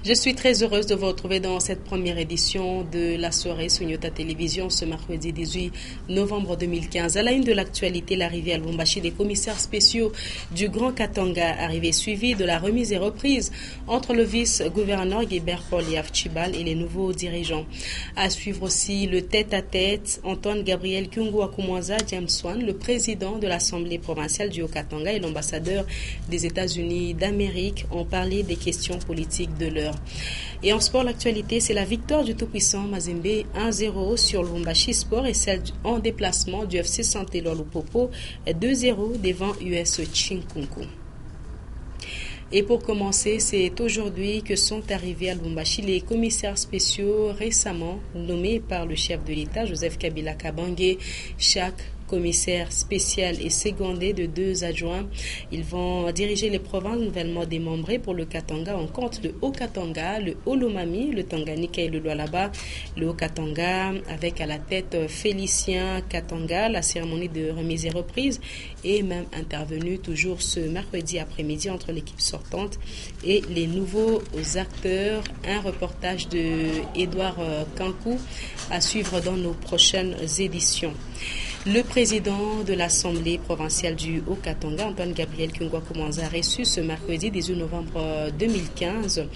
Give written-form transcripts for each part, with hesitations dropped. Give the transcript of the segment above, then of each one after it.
Je suis très heureuse de vous retrouver dans cette première édition de la soirée sur Nyota Télévision ce mercredi 18 novembre 2015. À la une de l'actualité, l'arrivée à Lubumbashi des commissaires spéciaux du Grand Katanga, arrivée suivie de la remise et reprise entre le vice-gouverneur Guibert Paul Yafchibal et les nouveaux dirigeants. À suivre aussi le tête-à-tête, Antoine Gabriel Kyungu Akumwaza James Swan, le président de l'Assemblée provinciale du Haut-Katanga et l'ambassadeur des États-Unis d'Amérique ont parlé des questions politiques de l'heure. Et en sport, l'actualité, c'est la victoire du tout-puissant Mazembe 1-0 sur Lubumbashi Sport et celle en déplacement du FC Santé Lupopo 2-0 devant US Chinkunku. Et pour commencer, c'est aujourd'hui que sont arrivés à Lubumbashi les commissaires spéciaux récemment nommés par le chef de l'État, Joseph Kabila Kabange. Chaque commissaire spécial et secondé de 2 adjoints. Ils vont diriger les provinces nouvellement démembrées. Pour le Katanga, on compte le Haut-Katanga, le Haut-Lomami, le Tanganyika et le Lualaba. Le Haut-Katanga avec à la tête Félicien Katanga. La cérémonie de remise et reprise est même intervenue toujours ce mercredi après-midi entre l'équipe sortante et les nouveaux acteurs. Un reportage de Edouard Kankou à suivre dans nos prochaines éditions. Le président de l'Assemblée provinciale du Haut-Katanga, Antoine Gabriel Kyungu Akumwaza, a reçu ce mercredi 18 novembre 2015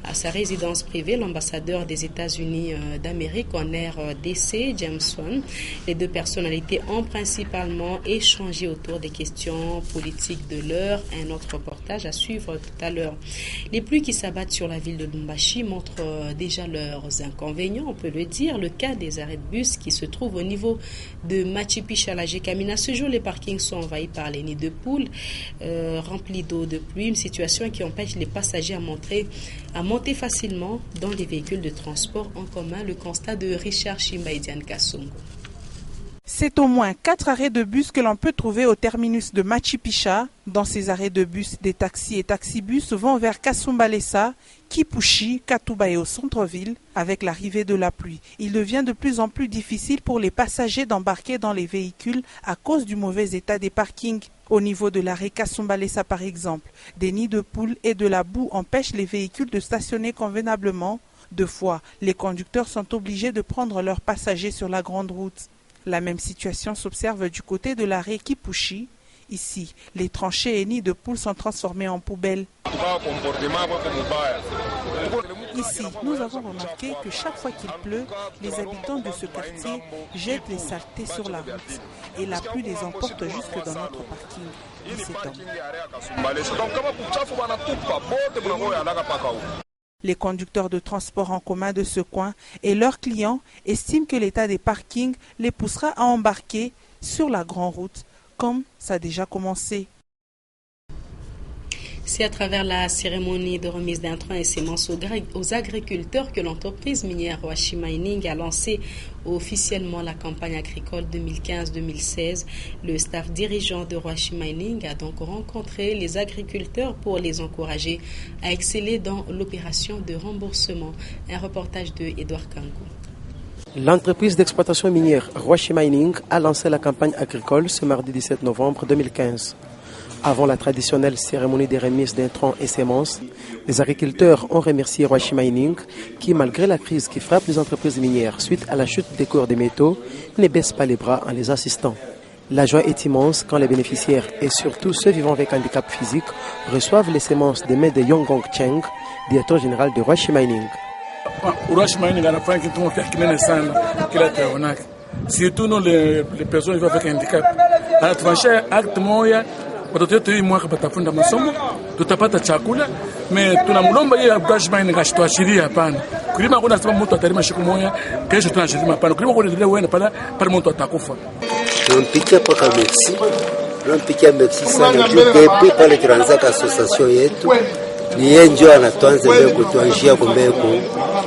à sa résidence privée l'ambassadeur des États-Unis d'Amérique en RDC, James Swan. Les deux personnalités ont principalement échangé autour des questions politiques de l'heure. Un autre reportage à suivre tout à l'heure. Les pluies qui s'abattent sur la ville de Lubumbashi montrent déjà leurs inconvénients, on peut le dire. Le cas des arrêts de bus qui se trouvent au niveau de Machipicha à la Gécamine. À ce jour, les parkings sont envahis par les nids de poules remplis d'eau de pluie, une situation qui empêche les passagers à monter facilement dans les véhicules de transport en commun. Le constat de Richard Chimbaïdian Kassongo. C'est au moins 4 arrêts de bus que l'on peut trouver au terminus de Machipicha. Dans ces arrêts de bus, des taxis et taxibus vont vers Kasumbalesa, Kipushi, Katuba et au centre-ville. Avec l'arrivée de la pluie, il devient de plus en plus difficile pour les passagers d'embarquer dans les véhicules à cause du mauvais état des parkings. Au niveau de l'arrêt Kasumbalesa par exemple, des nids de poules et de la boue empêchent les véhicules de stationner convenablement. 2 fois, les conducteurs sont obligés de prendre leurs passagers sur la grande route. La même situation s'observe du côté de l'arrêt Kipushi. Ici, les tranchées et nids de poules sont transformés en poubelles. Ici, nous avons remarqué que chaque fois qu'il pleut, les habitants de ce quartier jettent les saletés sur la route et la pluie les emporte jusque dans notre parking. Les conducteurs de transport en commun de ce coin et leurs clients estiment que l'état des parkings les poussera à embarquer sur la grande route, comme ça a déjà commencé. C'est à travers la cérémonie de remise d'intrants et semences aux agriculteurs que l'entreprise minière Rwashi Mining a lancé officiellement la campagne agricole 2015-2016. Le staff dirigeant de Rwashi Mining a donc rencontré les agriculteurs pour les encourager à exceller dans l'opération de remboursement. Un reportage de Edouard Kankou. L'entreprise d'exploitation minière Rwashi Mining a lancé la campagne agricole ce mardi 17 novembre 2015. Avant la traditionnelle cérémonie des remises d'intrants et semences, les agriculteurs ont remercié Rwashi Mining qui, malgré la crise qui frappe les entreprises minières suite à la chute des cours des métaux, ne baisse pas les bras en les assistant. La joie est immense quand les bénéficiaires et surtout ceux vivant avec handicap physique reçoivent les semences des mains de Yongong Cheng, directeur général de Rwashi Mining. Rwashi Mining anafanya kitu kinene sana kila taonaka, surtout nous les personnes vivant avec handicap. Anatufanyisha acte moja, watoto wetu hii mwaka batafunda masomo, tutapata chakula, me tunamlomba yeye Rwashi Mining ashituashiria hapana. Kulima kuna sababu mtu atalima siku moja, kesho tunashirima hapana. Kulima kuna ndio wewe pale mtu atakufa. Tunampikia paka merci. Tunampikia merci sana juu depuis pale tunaanza association yetu. Ni yeye ndio anatuanza leo kutuanjia kumbeko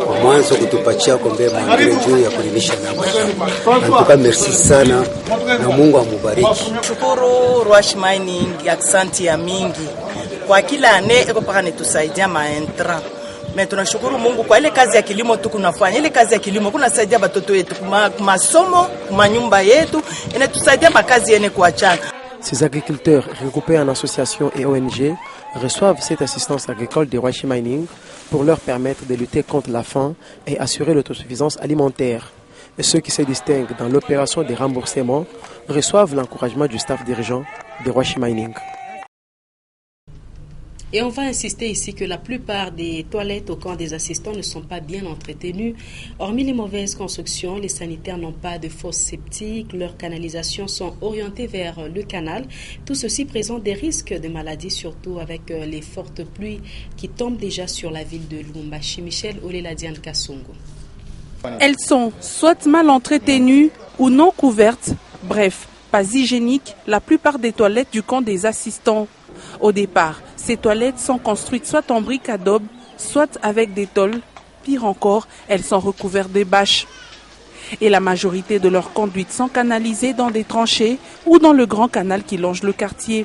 kwa mwanzo kutupatia kumbeko mwingine juu ya kulimisha nako. Antuka merci sana na Mungu amubariki. Shukuru Rwashi Mining asante ya mingi. Kwa kila ane eko paka nitusaidia maentra. Me tunashukuru Mungu kwa ile kazi ya kilimo tukunafanya. Ile kazi ya kilimo kunasaidia watoto wetu kwa masomo, kwa nyumba yetu, inatusaidia makazi yene kuachana. Ces agriculteurs regroupés en associations et ONG reçoivent cette assistance agricole de Rwashi Mining pour leur permettre de lutter contre la faim et assurer l'autosuffisance alimentaire. Et ceux qui se distinguent dans l'opération des remboursements reçoivent l'encouragement du staff dirigeant de Rwashi Mining. Et on va insister ici que la plupart des toilettes au camp des assistants ne sont pas bien entretenues. Hormis les mauvaises constructions, les sanitaires n'ont pas de fosses septiques, leurs canalisations sont orientées vers le canal. Tout ceci présente des risques de maladies, surtout avec les fortes pluies qui tombent déjà sur la ville de Lubumbashi. Michel Oleladian Kasongo. Elles sont soit mal entretenues ou non couvertes, bref, pas hygiéniques, la plupart des toilettes du camp des assistants. Au départ, ces toilettes sont construites soit en briques adobe, soit avec des tôles. Pire encore, elles sont recouvertes de bâches. Et la majorité de leurs conduites sont canalisées dans des tranchées ou dans le grand canal qui longe le quartier.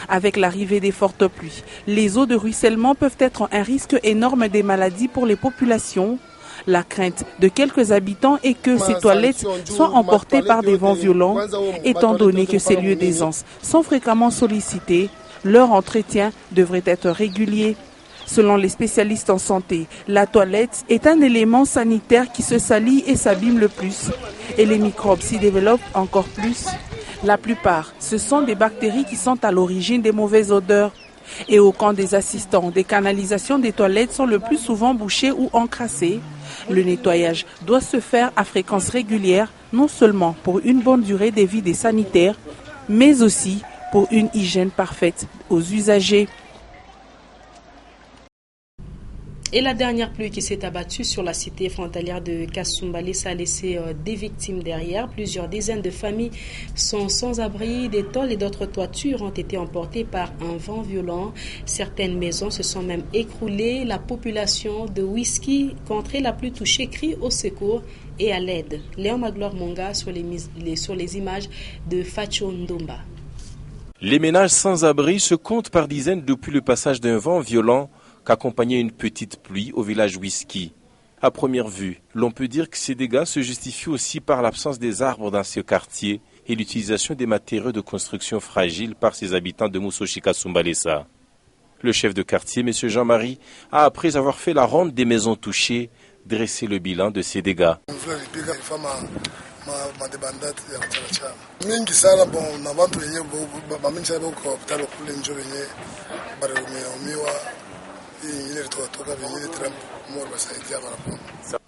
Avec l'arrivée des fortes pluies, les eaux de ruissellement peuvent être un risque énorme des maladies pour les populations. La crainte de quelques habitants est que ces toilettes soient emportées par des vents violents, étant donné que ces lieux d'aisance sont fréquemment sollicités. Leur entretien devrait être régulier. Selon les spécialistes en santé, la toilette est un élément sanitaire qui se salit et s'abîme le plus. Et les microbes s'y développent encore plus. La plupart, ce sont des bactéries qui sont à l'origine des mauvaises odeurs. Et au camp des assistants, des canalisations des toilettes sont le plus souvent bouchées ou encrassées. Le nettoyage doit se faire à fréquence régulière, non seulement pour une bonne durée de vie des sanitaires, mais aussi pour une hygiène parfaite aux usagers. Et la dernière pluie qui s'est abattue sur la cité frontalière de Kasumbalesa a laissé des victimes derrière. Plusieurs dizaines de familles sont sans abri. Des tôles et d'autres toitures ont été emportées par un vent violent. Certaines maisons se sont même écroulées. La population de Whisky, contrée la plus touchée, crie au secours et à l'aide. Léon Magloire Monga sur les images de Facho Ndomba. Les ménages sans abri se comptent par dizaines depuis le passage d'un vent violent qu'accompagnait une petite pluie au village Whisky. À première vue, l'on peut dire que ces dégâts se justifient aussi par l'absence des arbres dans ce quartier et l'utilisation des matériaux de construction fragiles par ses habitants de Musoshi Kasumbalesa. Le chef de quartier, M. Jean-Marie, a, après avoir fait la ronde des maisons touchées, dressé le bilan de ces dégâts.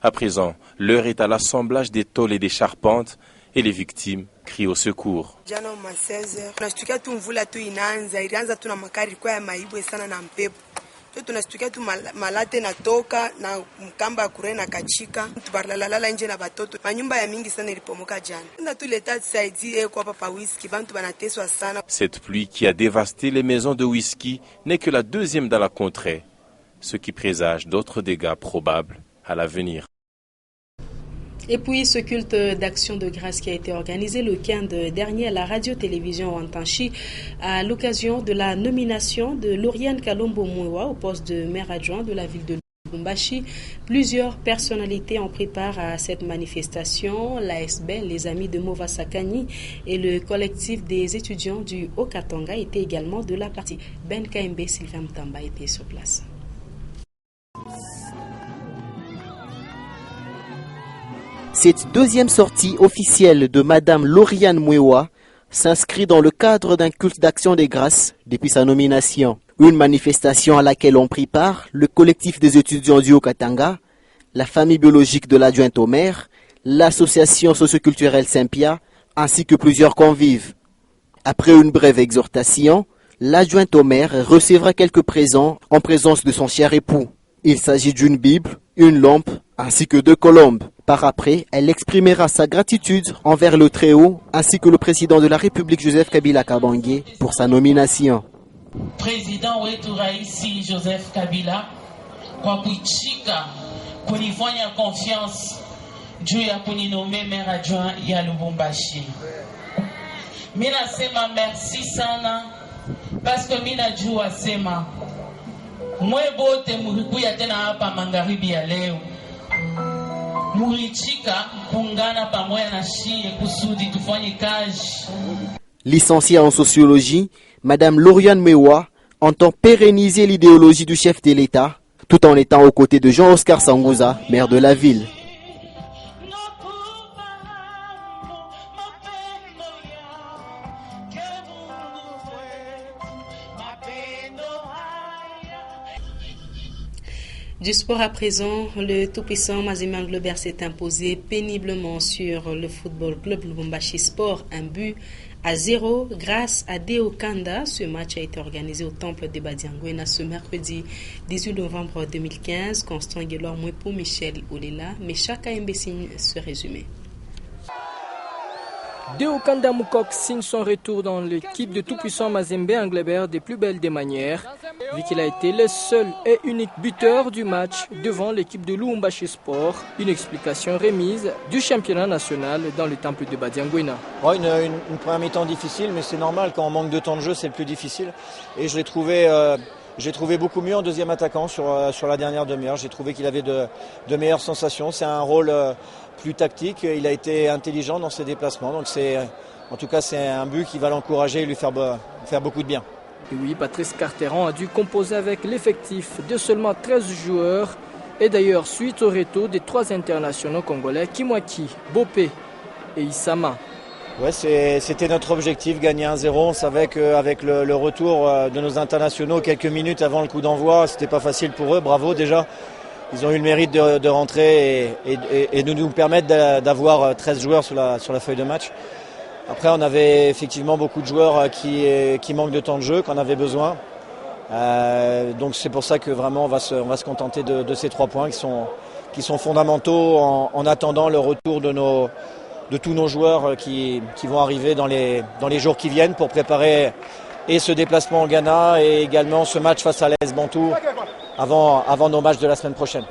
À présent, l'heure est à l'assemblage des tôles et des charpentes et les victimes crient au secours. Cette pluie qui a dévasté les maisons de Whisky n'est que la deuxième dans la contrée, ce qui présage d'autres dégâts probables à l'avenir. Et puis ce culte d'action de grâce qui a été organisé le week-end dernier à la radio-télévision Wantanchi à l'occasion de la nomination de Lauriane Kalombo Mouewa au poste de maire adjoint de la ville de Lubumbashi. Plusieurs personnalités ont pris part à cette manifestation. L'ASB, les Amis de Mova Sakani et le collectif des étudiants du Haut-Katanga étaient également de la partie. Ben KMB Sylvain Mtamba était sur place. Cette deuxième sortie officielle de Madame Lauriane Mouewa s'inscrit dans le cadre d'un culte d'action des grâces depuis sa nomination. Une manifestation à laquelle ont pris part le collectif des étudiants du Haut-Katanga, la famille biologique de l'adjointe au maire, l'association socioculturelle Saint-Pia, ainsi que plusieurs convives. Après une brève exhortation, l'adjointe au maire recevra quelques présents en présence de son cher époux. Il s'agit d'une Bible, une lampe, ainsi que 2 colombes. Par après, elle exprimera sa gratitude envers le Très-Haut, ainsi que le président de la République Joseph Kabila Kabange pour sa nomination. Président wetu Raisi Joseph Kabila kwa kuitika kunifanya confiance juu ya kuninome maire adjoint ya Lubumbashi. Mina sema merci sana parce que mina jua sema mwebote murikuya tena hapa magharibi ya leo. Murichika kungana pamoja na shie kusudi tufanye kazi. Licenciée en sociologie, Madame Lauriane Mouewa entend pérenniser l'idéologie du chef de l'État tout en étant aux côtés de Jean-Oscar Sangouza, maire de la ville. Du sport à présent, le tout-puissant Mazembe Anglebert s'est imposé péniblement sur le Football Club Lubumbashi Sport, 1-0 grâce à Deo Kanda. Ce match a été organisé au temple de Badiangwena ce mercredi 18 novembre 2015. Constant Guélor Mouepo, Michel Olela, mais chaque imbécile se résumé. Deo Kanda Moukok signe son retour dans l'équipe de tout-puissant Mazembe Anglebert des plus belles des manières, vu qu'il a été le seul et unique buteur du match devant l'équipe de Lubumbashi Sport. Une explication remise du championnat national dans le temple de Badiangwena. Ouais, une première mi-temps difficile, mais c'est normal, quand on manque de temps de jeu, c'est le plus difficile. Et je l'ai trouvé beaucoup mieux en deuxième attaquant sur la dernière demi-heure. J'ai trouvé qu'il avait de meilleures sensations. C'est un rôle plus tactique. Il a été intelligent dans ses déplacements. Donc en tout cas, c'est un but qui va l'encourager et lui faire beaucoup de bien. Et oui, Patrice Carteron a dû composer avec l'effectif de seulement 13 joueurs. Et d'ailleurs, suite au retour des 3 internationaux congolais, Kimwaki, Bopé et Issama. Ouais, c'était notre objectif, gagner 1-0. On savait qu'avec le retour de nos internationaux quelques minutes avant le coup d'envoi, c'était pas facile pour eux. Bravo déjà. Ils ont eu le mérite de rentrer et de nous permettre d'avoir 13 joueurs sur la feuille de match. Après, on avait effectivement beaucoup de joueurs qui manquent de temps de jeu, qu'on avait besoin. Donc c'est pour ça que vraiment on va se contenter de ces 3 points qui sont fondamentaux en attendant le retour de tous nos joueurs qui vont arriver dans les jours qui viennent pour préparer et ce déplacement au Ghana et également ce match face à l'AS Bantou avant nos matchs de la semaine prochaine.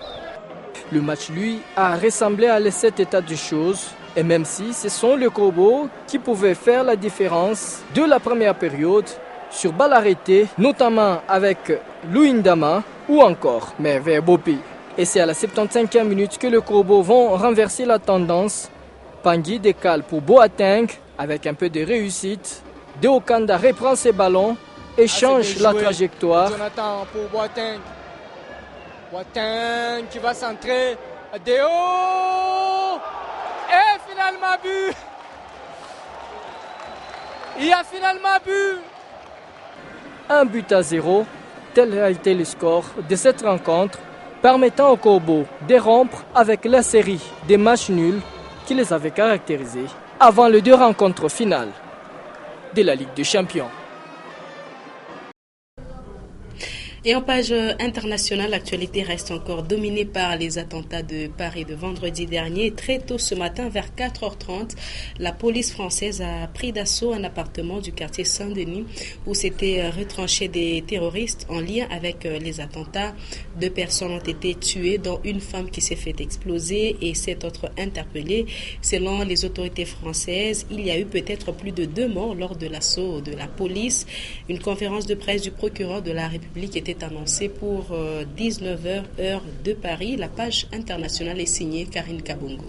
Le match, lui, a ressemblé à cet état de choses. Et même si ce sont les Corbeaux qui pouvaient faire la différence de la première période sur balle arrêtée, notamment avec Luindama ou encore Merveille Bopi. Et c'est à la 75e minute que les Corbeaux vont renverser la tendance. Pangui décale pour Boateng avec un peu de réussite. Deo Kanda reprend ses ballons et change la trajectoire. Jonathan pour Boateng. Boateng qui va centrer. Deo! Et finalement but! Il y a finalement but! 1-0, tel a été le score de cette rencontre, permettant aux Corbeaux de rompre avec la série des matchs nuls qui les avait caractérisés avant les 2 rencontres finales de la Ligue des Champions. Et en page internationale, l'actualité reste encore dominée par les attentats de Paris de vendredi dernier. Très tôt ce matin, vers 4h30, la police française a pris d'assaut un appartement du quartier Saint-Denis où s'étaient retranchés des terroristes en lien avec les attentats. 2 personnes ont été tuées, dont une femme qui s'est fait exploser et 7 autres interpellées. Selon les autorités françaises, il y a eu peut-être plus de 2 morts lors de l'assaut de la police. Une conférence de presse du procureur de la République était annoncée pour 19h heure de Paris. La page internationale est signée Karine Kabongo.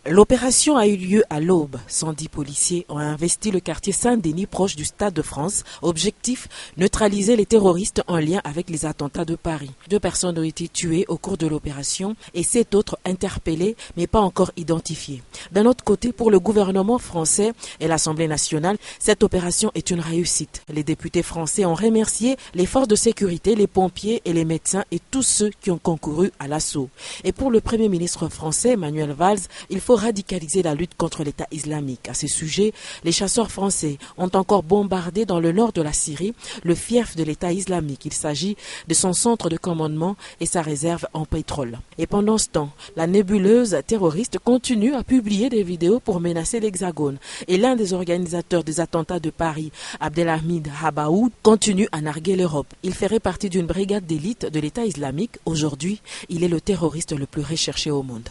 L'opération a eu lieu à l'aube. 110 policiers ont investi le quartier Saint-Denis proche du Stade de France. Objectif, neutraliser les terroristes en lien avec les attentats de Paris. 2 personnes ont été tuées au cours de l'opération et 7 autres interpellées mais pas encore identifiées. D'un autre côté, pour le gouvernement français et l'Assemblée nationale, cette opération est une réussite. Les députés français ont remercié les forces de sécurité, les pompiers et les médecins et tous ceux qui ont concouru à l'assaut. Et pour le Premier ministre français, Manuel Valls, il faut radicaliser la lutte contre l'État islamique. À ce sujet, les chasseurs français ont encore bombardé dans le nord de la Syrie le fief de l'État islamique. Il s'agit de son centre de commandement et sa réserve en pétrole. Et pendant ce temps, la nébuleuse terroriste continue à publier des vidéos pour menacer l'Hexagone. Et l'un des organisateurs des attentats de Paris, Abdelhamid Habaoud, continue à narguer l'Europe. Il ferait partie d'une brigade d'élite de l'État islamique. Aujourd'hui, il est le terroriste le plus recherché au monde.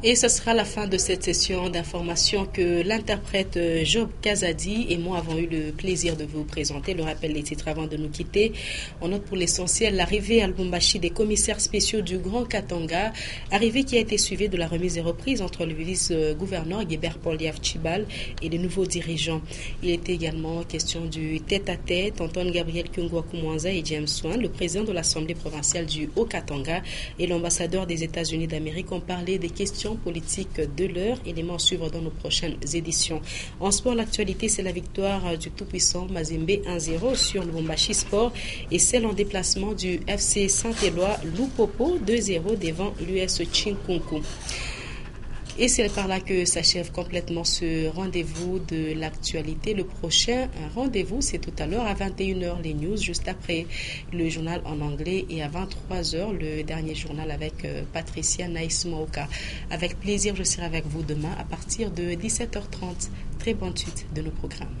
Et ce sera la fin de cette session d'information que l'interprète Job Kazadi et moi avons eu le plaisir de vous présenter. Le rappel des titres avant de nous quitter. On note pour l'essentiel l'arrivée à Lubumbashi des commissaires spéciaux du Grand Katanga, arrivée qui a été suivie de la remise et reprise entre le vice-gouverneur Guébert Poliaf Chibal et les nouveaux dirigeants. Il était également question du tête-à-tête. Antoine Gabriel Kyungwa Kumwanza et James Swan, le président de l'Assemblée provinciale du Haut-Katanga et l'ambassadeur des États-Unis d'Amérique ont parlé des questions politique de l'heure, élément à suivre dans nos prochaines éditions. En sport, l'actualité, c'est la victoire du tout-puissant Mazembe 1-0 sur Lubumbashi Sport et celle en déplacement du FC Saint-Éloi Lupopo 2-0 devant l'US Chinkunku. Et c'est par là que s'achève complètement ce rendez-vous de l'actualité. Le prochain rendez-vous, c'est tout à l'heure à 21h, les news, juste après le journal en anglais et à 23h, le dernier journal avec Patricia Naïs-Maoka. Avec plaisir, je serai avec vous demain à partir de 17h30. Très bonne suite de nos programmes.